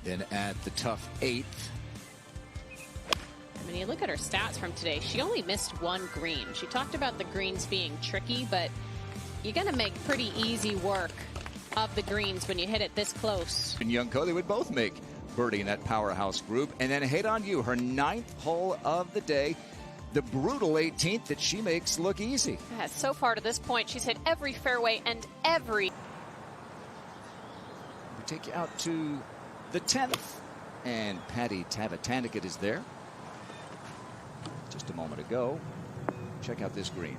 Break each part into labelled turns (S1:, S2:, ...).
S1: Then at the tough 8th.
S2: I mean, you look at her stats from today, she only missed one green. She talked about the greens being tricky, but you're going to make pretty easy work of the greens when you hit it this close.
S1: And Young Ko, they would both make birdie in that powerhouse group. And then Hate on You, her 9th hole of the day. The brutal 18th that she makes look easy.
S2: Yeah, so far to this point, she's hit every fairway and every.
S1: We take you out to the 10th. And Patty Tavatanakit is there. Just a moment ago. Check out this green.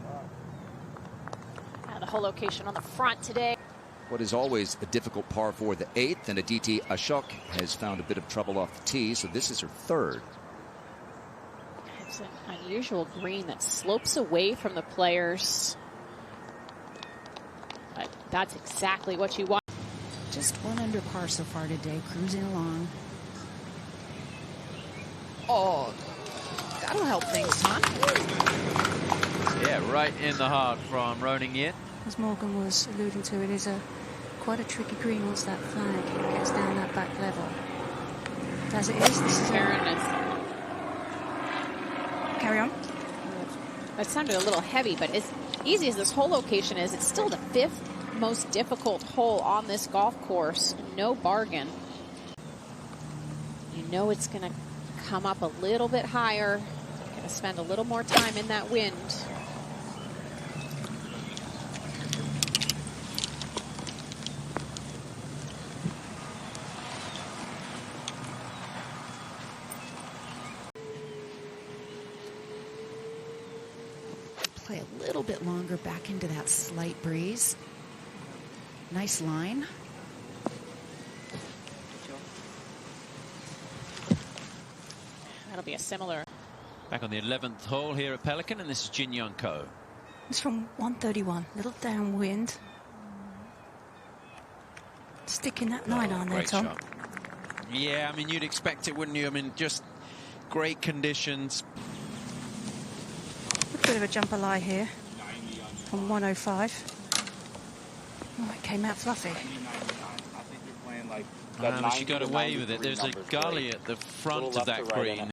S2: The whole location on the front today.
S1: What is always a difficult par for the 8th, and Aditi Ashok has found a bit of trouble off the tee, so this is her 3rd.
S2: It's an unusual green that slopes away from the players. But that's exactly what you want.
S3: Just 1 under par so far today, cruising along.
S4: Oh, that'll help things, huh?
S5: Yeah, right in the heart from Roning Yin.
S3: As Morgan was alluding to, it is quite a tricky green once that flag gets down that back level. As it is, this is Carry on.
S2: That sounded a little heavy, but as easy as this whole location is, it's still the 5th most difficult hole on this golf course. No bargain. You know it's going to come up a little bit higher. Going to spend a little more time in that wind.
S3: Play a little bit longer back into that slight breeze. Nice line.
S2: That'll be a similar.
S5: Back on the 11th hole here at Pelican, and this is Jin Young Ko.
S3: It's from 131, little downwind. Sticking that 9 on there, Tom.
S5: Shot. Yeah, I mean, you'd expect it, wouldn't you? I mean, just great conditions.
S3: A bit of a jumper lie here from 105. Oh, it came out fluffy.
S5: She got away with it. There's a gully at the front of that green.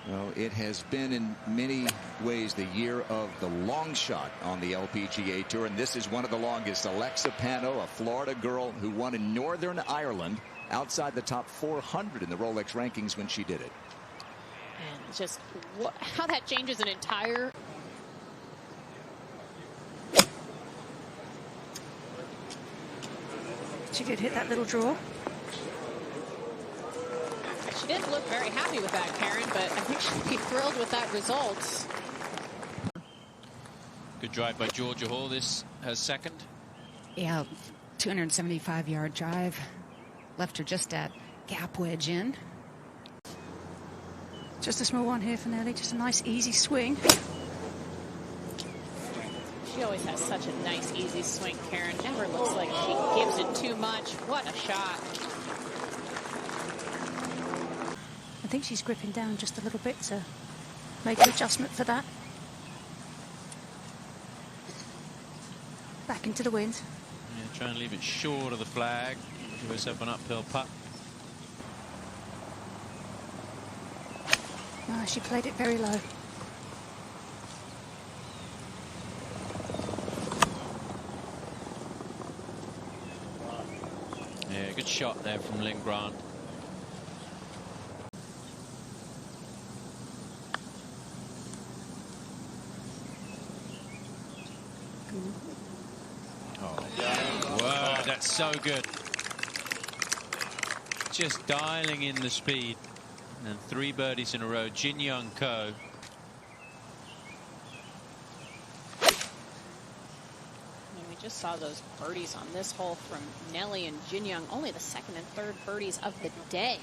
S1: Well, it has been in many ways the year of the long shot on the LPGA Tour, and this is one of the longest. Alexa Pano, a Florida girl who won in Northern Ireland, outside the top 400 in the Rolex rankings when she did it.
S2: And just how that changes an entire.
S3: She did hit that little draw.
S2: She didn't look very happy with that, Karen, but I think she'd be thrilled with that result.
S5: Good drive by Georgia Hall. This her 2nd.
S3: Yeah, 275-yard drive. Left her just at gap wedge in. Just a small one here for Nelly. Just a nice, easy swing.
S2: She always has such a nice, easy swing, Karen. Never looks like she gives it too much. What a shot.
S3: I think she's gripping down just a little bit to make an adjustment for that. Back into the wind.
S5: Yeah, try and leave it short of the flag. Give herself an uphill putt.
S3: Oh, she played it very low.
S5: Yeah, good shot there from Lynn Grant. Oh, wow, that's so good. Just dialing in the speed. And 3 birdies in a row. Jin Young Ko.
S2: We just saw those birdies on this hole from Nelly and Jin Young. Only the 2nd and 3rd birdies of the day.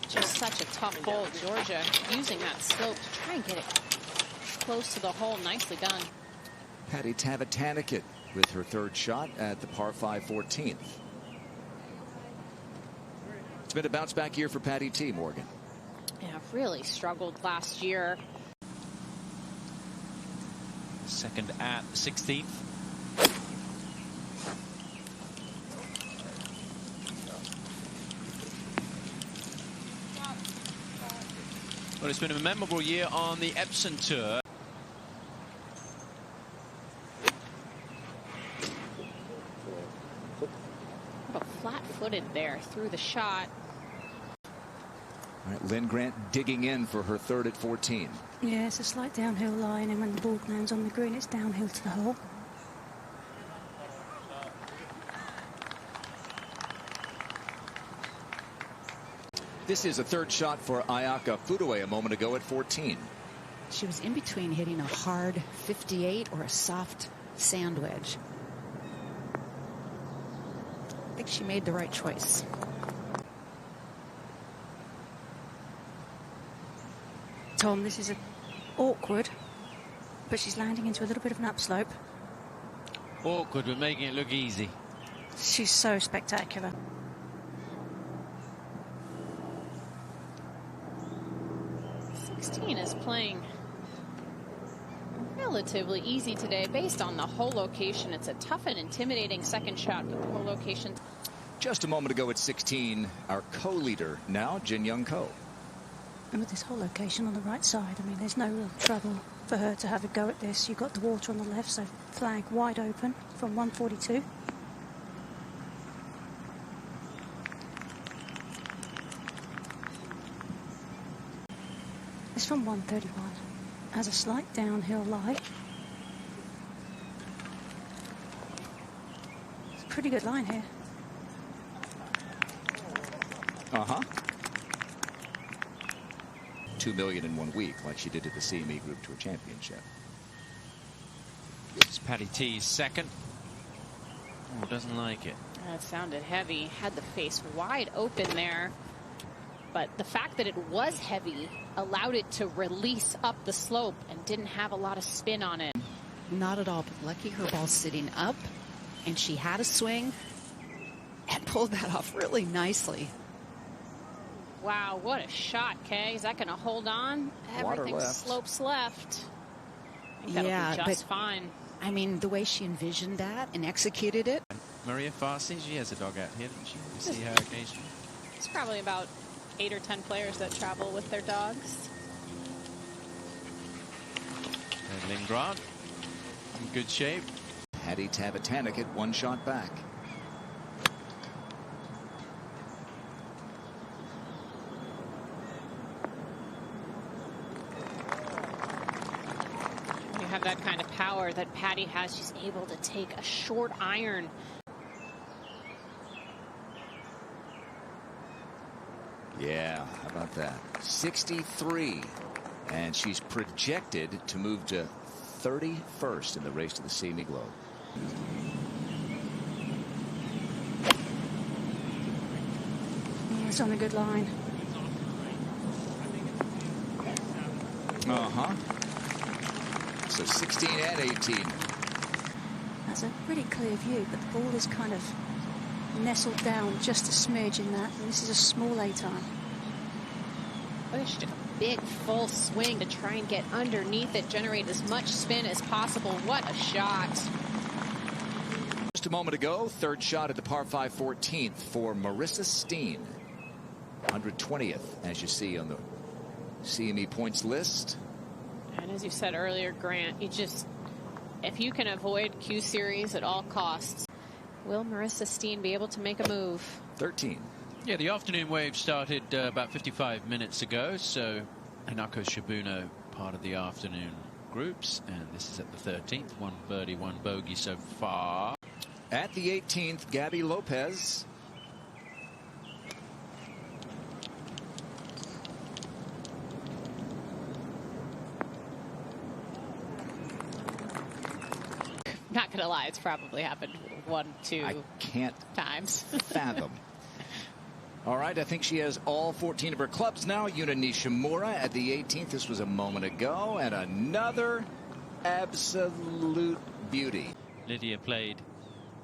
S2: Just such a tough hole. Georgia using that slope to try and get it close to the hole. Nicely done.
S1: Patty Tavatanakit with her 3rd shot at the par 5 14th. It's been a bounce back year for Patty T, Morgan.
S2: Yeah, really struggled last year.
S5: 2nd at the 16th. Well, it's been a memorable year on the Epsom Tour.
S2: Flat-footed there through the shot.
S1: All right, Lynn Grant digging in for her third at 14.
S3: Yeah, it's a slight downhill line, and when the ball lands on the green, it's downhill to the hole.
S1: This is a third shot for Ayaka Fudue a moment ago at 14.
S4: She was in between hitting a hard 58 or a soft sand wedge. I think she made the right choice.
S3: Tom, this is awkward, but she's landing into a little bit of an upslope.
S5: Awkward, but making it look easy.
S3: She's so spectacular.
S2: Is playing relatively easy today based on the hole location. It's a tough and intimidating second shot, but the hole location.
S1: Just a moment ago at 16, our co-leader now, Jin Young Ko.
S3: And with this hole location on the right side, I mean, there's no real trouble for her to have a go at this. You've got the water on the left, so flag wide open from 142. It's from 131. Has a slight downhill lie. It's a pretty good line here.
S1: Uh-huh. 2 million in 1 week, like she did at the CME Group Tour Championship.
S5: It's Patty T's second. Oh, doesn't like it.
S2: That sounded heavy. Had the face wide open there. But the fact that it was heavy allowed it to release up the slope and didn't have a lot of spin on it.
S4: Not at all, but lucky her ball's sitting up, and she had a swing and pulled that off really nicely.
S2: Wow, what a shot, Kay. Is that going to hold on? Everything slopes left. I think that'll be just fine.
S4: I mean, the way she envisioned that and executed it.
S5: Maria Farsi, she has a dog out here, doesn't she? You see her occasionally.
S2: It's probably about 8 or 10 players that travel with their dogs.
S5: And Lynn Grant in good shape.
S1: Patty Tavatanik 1 shot back.
S2: You have that kind of power that Patty has. She's able to take a short iron.
S1: Yeah, how about that? 63. And she's projected to move to 31st in the race to the CME Globe.
S3: It's on a good line.
S1: Uh-huh. So 16 and 18.
S3: That's a pretty clear view, but the ball is kind of nestled down just a smidge in that, and this is a small A time.
S2: Oh, she took a big full swing to try and get underneath it, generate as much spin as possible. What a shot.
S1: Just a moment ago, third shot at the par 5 14th for Marissa Steen. 120th, as you see on the CME points list.
S2: And as you said earlier, Grant, if you can avoid Q Series at all costs, will Marissa Steen be able to make a move?
S1: 13.
S5: Yeah, the afternoon wave started about 55 minutes ago, so Hinako Shibuno part of the afternoon groups, and this is at the 13th. 1 birdie, 1 bogey so far.
S1: At the 18th, Gabby Lopez.
S2: Not gonna lie, it's probably happened 1, 2
S1: I can't
S2: times.
S1: fathom. All right, I think she has all 14 of her clubs now. Yuna Nishimura at the 18th. This was a moment ago, and another absolute beauty.
S5: Lydia played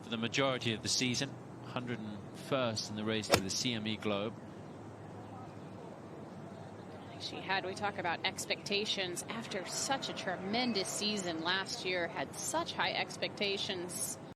S5: for the majority of the season, 101st in the race to the CME Globe.
S2: She had, we talk about expectations after such a tremendous season last year, had such high expectations.